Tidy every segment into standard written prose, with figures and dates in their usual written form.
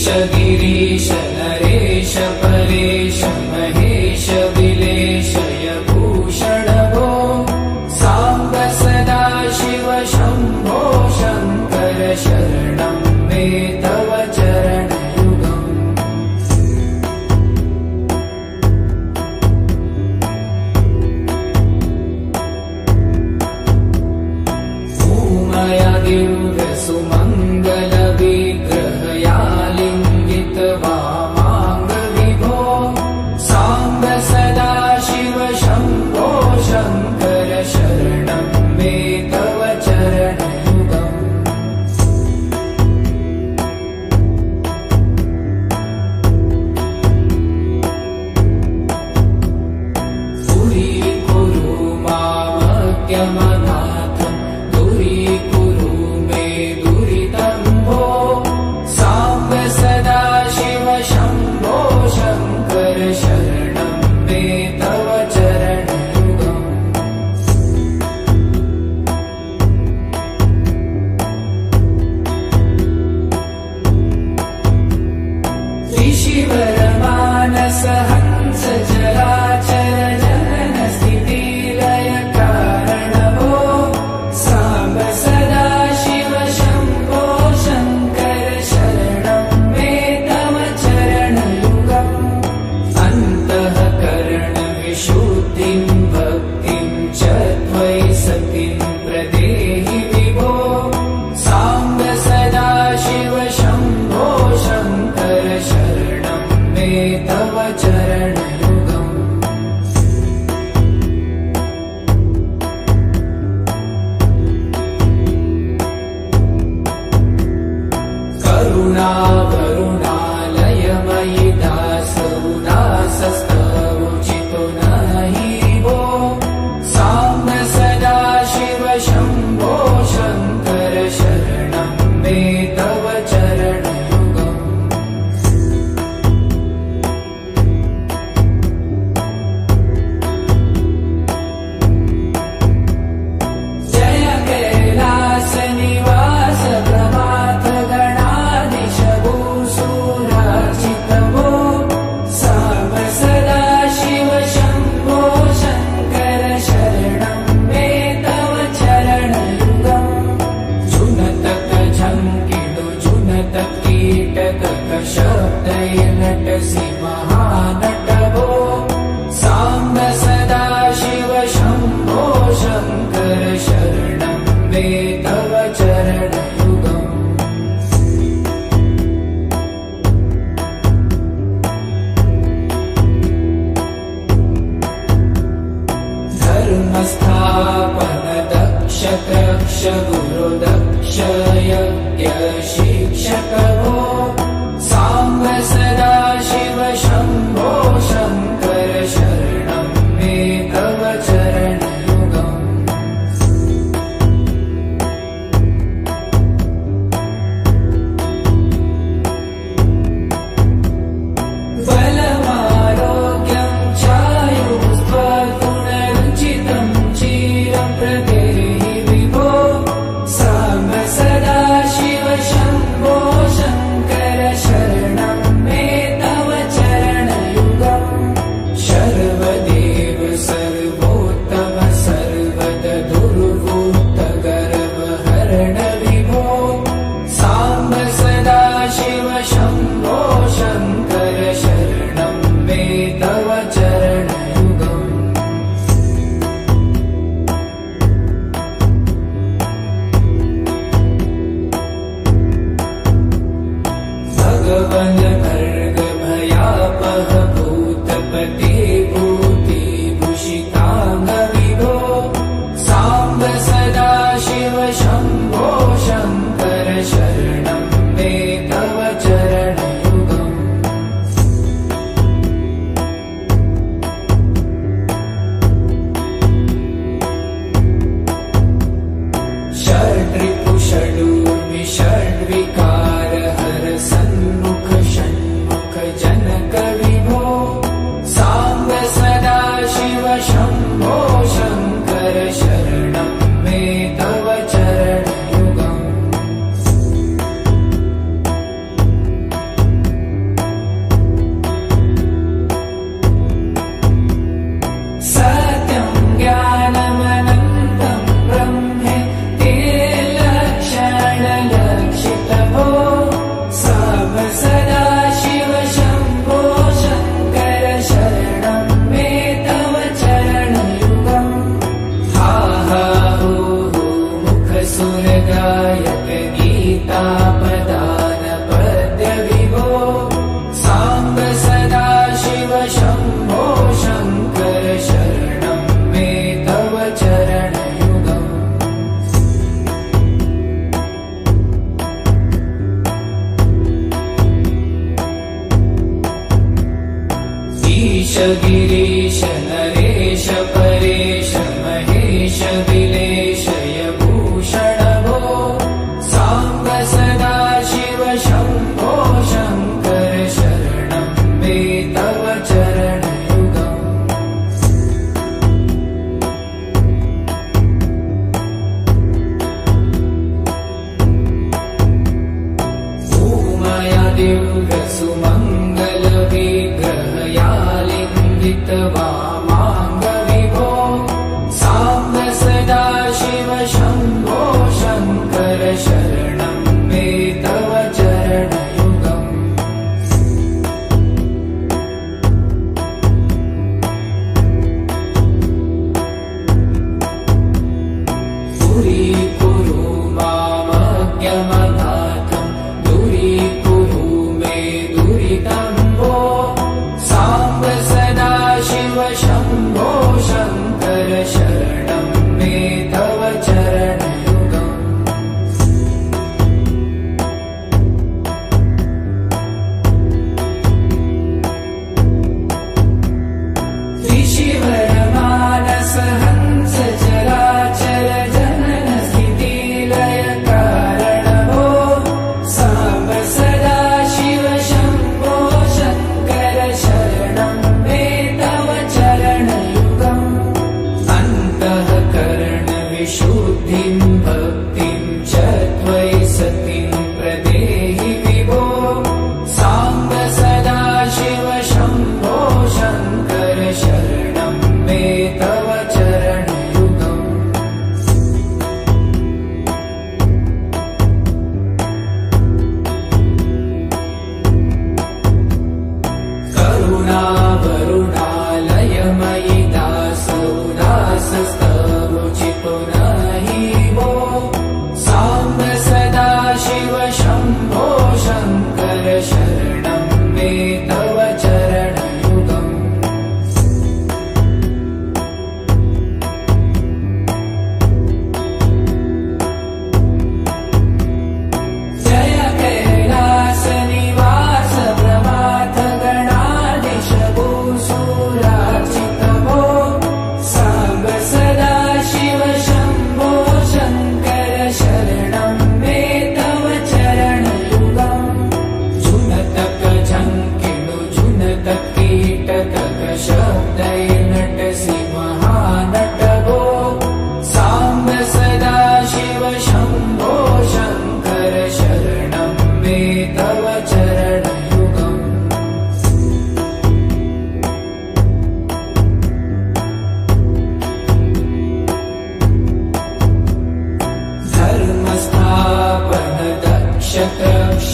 गिरीश नरेश परेश महेश विलेशय भूषण भो साम्ब सदा शिव शम्भो शङ्कर शरणं मे तव चरणयुगम् भूमया दिव्य सुमङ्गल विग्रहया लिङ्गित वामाङ्ग विभो साम्ब सदा शिव शम्भो शङ्कर शरणं मे तव चरणयुगम् दूरीकुरु मामज्ञमनाथं दूरीकुरु मे दुरितं भो साम्ब सदा शिव शम्भो शङ्कर शरणं मे तव चरणयुगम् ऋषिवर मानस हंस चराचर जनन स्थिति लय कारण भो साम्ब सदा शिव शम्भो शङ्कर शरणं मे तव चरणयुगम् अन्तःकरण विशुद्धिं भक्तिं च त्वयि सतिं प्रदेहि विभो साम्ब सदा शिव शम्भो शङ्कर शरणं मे तव चरणयुगम् करुणा करुणालयमयि दासोदासस्तवोचितो नहि भो साम्ब सदा शिव शम्भो शङ्कर शरणं मे तव चरणयुगम् जय कैलास निवास प्रभात गणाधीश भूसुरार्चित भो साम्ब सदा शिव शम्भो शङ्कर शरणं मे तव चरणयुगम् जुनतक झङ्किडु जुनतक कीटक शब्दै नटसि महानट भो साम्ब सदा शिव शम्भो शङ्कर शरणं मे तव चरणयुगम् धर्मस्थापन दक्ष रक्ष गुरु दक्ष यज्ञ शिक्षक भो साम्ब सदा शिव शम्भो शङ्कर शरणं मे तव चरणयुगम् बलमारोग्यं चायुस्त्वगुणरुचितं चिरं प्रदेहि विभो साम्ब सदा शिव शम्भो शङ्कर शरणं मे तव चरणयुगम् शर्वदेव सर्वोत्तम सर्वद दुर्वृत्त गर्वहरण विभो साम्ब सदा शिव शम्भो शङ्कर शरणं मे तव चरणयुगम् भगवन् भर्ग भयापह भूतपते भूति भूषिताङ्ग विभो साम्ब सदा शिव शम्भो शङ्कर शरणं मे तव चरणयुगम् षड्रिपु षडूर्मि षड्विकार हर सन्मुख षण्मुख जनक विभो साम्ब सदा शिव शम्भो शङ्कर शरणं मे तव चरणयुगम्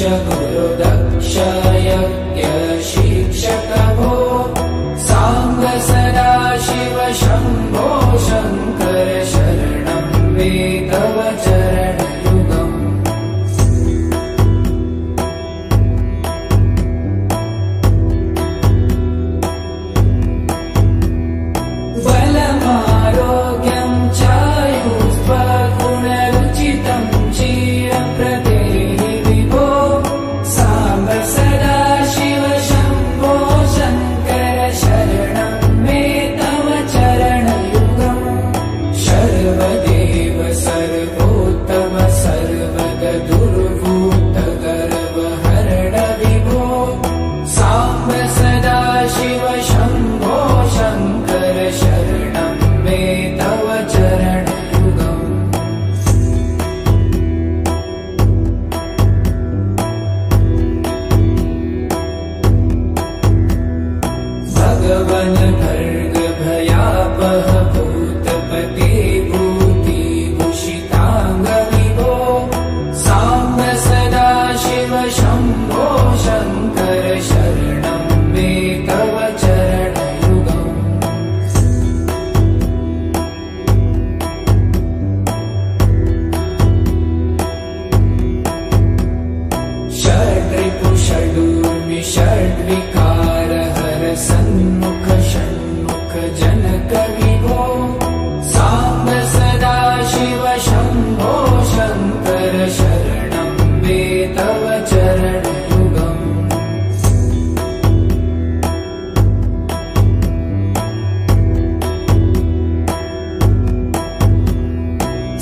गुरुदक्ष यज्ञ शिक्षक भो साम्ब सदाशिव शम्भो शङ्कर शरणं मे तव चरणयुगम् बलमारोग्यं चायुस्त्वगुणरुचितं क्षीरं प्रदेहि विभो साम्ब सदाशिव शम्भो शङ्कर शरणं मे तव चरणयुगम् सर्वदेव सर्वोत्तम सर्वगदुर्भूत गर्वहरण विभो साम्ब सदाशिव शम्भो शङ्कर शरणं मे तव चरणयुगम् भगवन् भर्गभयापः भूतपते भूतिभूषिताङ्ग विभो साम्ब सदाशिव शम्भो शङ्कर शरणं मे तव चरणयुगम् षड्रिपुषडूर्मि षड्विकार हर सन्मुख षण्मुख जनक विभो साम्ब सदाशिव शम्भो शङ्कर शरणं मे तव चरणयुगम्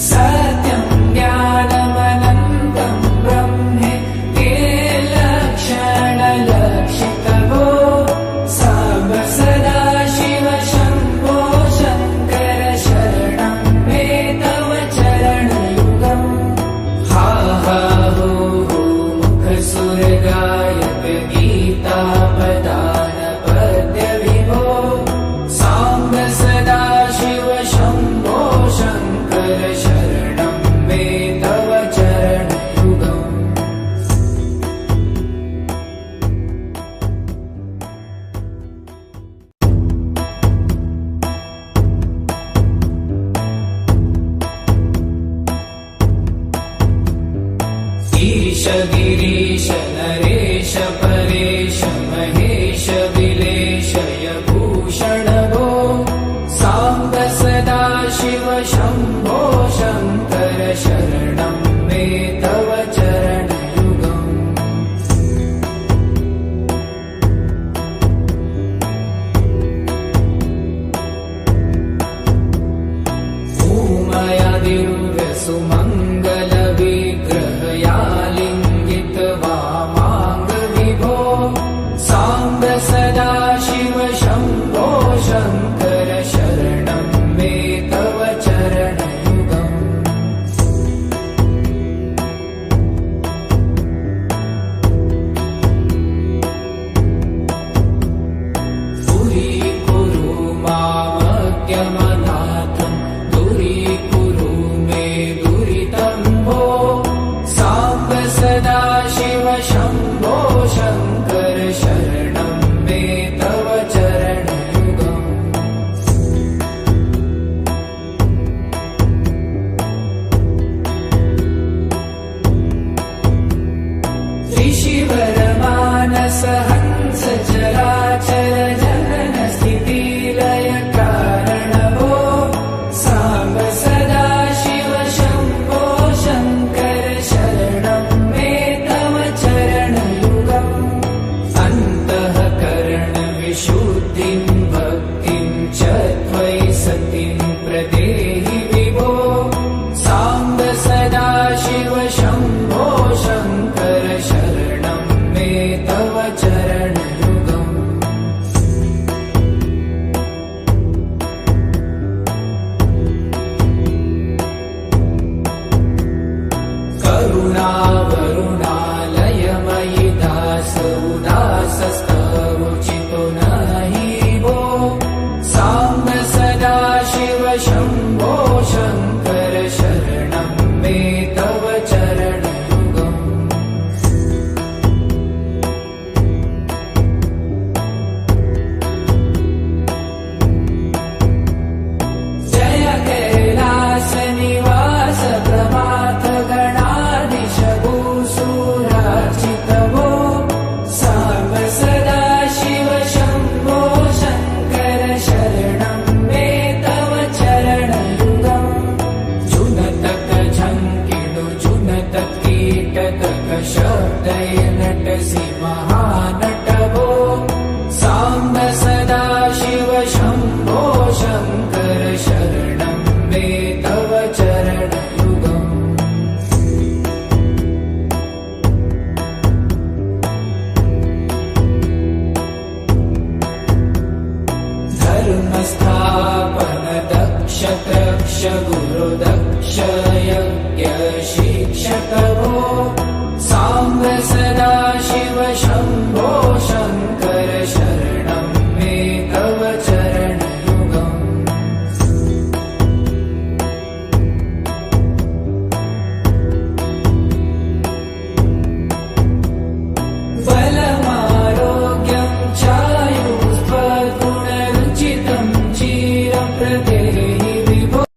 सत्यं ज्ञानमनन्तं ब्रह्मे ते लक्षणलक्षितभो साम्ब सदाशिव शम्भो शङ्कर शरणं मे तव चरणयुगम् हा हा हो हो मुखसुरगायक गीतापदान पद्य विभो साम्ब सदाशिव शम्भो शङ्कर शरणं मे तव चरणयुगम् ईश गिरीश नरेश परेश महेश विलेशय भूषण भो साम्ब सदाशिव शम्भो शङ्कर शरणं मे तव चरणयुगम् सुमङ्गलविग्रहयालिङ्गित वामाङ्ग विभो साम्ब सदाशिव शम्भो शङ्कर शरणं मे तव चरणयुगम् दूरीकुरु मामज्ञमनाथं दूरीकुरु मे दुरितं भो साम्ब सदाशिव शम्भो शङ्कर शरणं मे तव चरणयुगम् ऋषिवरमानस हंस चराचर जनन स्थितिलय कारण भो साम्ब सदाशिव शम्भो शङ्कर शरणं मे तव चरणयुगम् अन्तःकरण विशुद्धिं भक्तिं च त्वयि सतिं प्रदेहि विभो साम्ब सदाशिव शम्भो शङ्कर शरणं मे तव चरणयुगम् करुणावरुणालयमयि दास उदासस्तवोचितो नहि भो साम्ब सदाशिव शम्भो शङ्कर शरणं मे तव चरणयुगम् दक्ष गुरुदक्ष यज्ञ शिक्षक भो साम्ब सदा शिव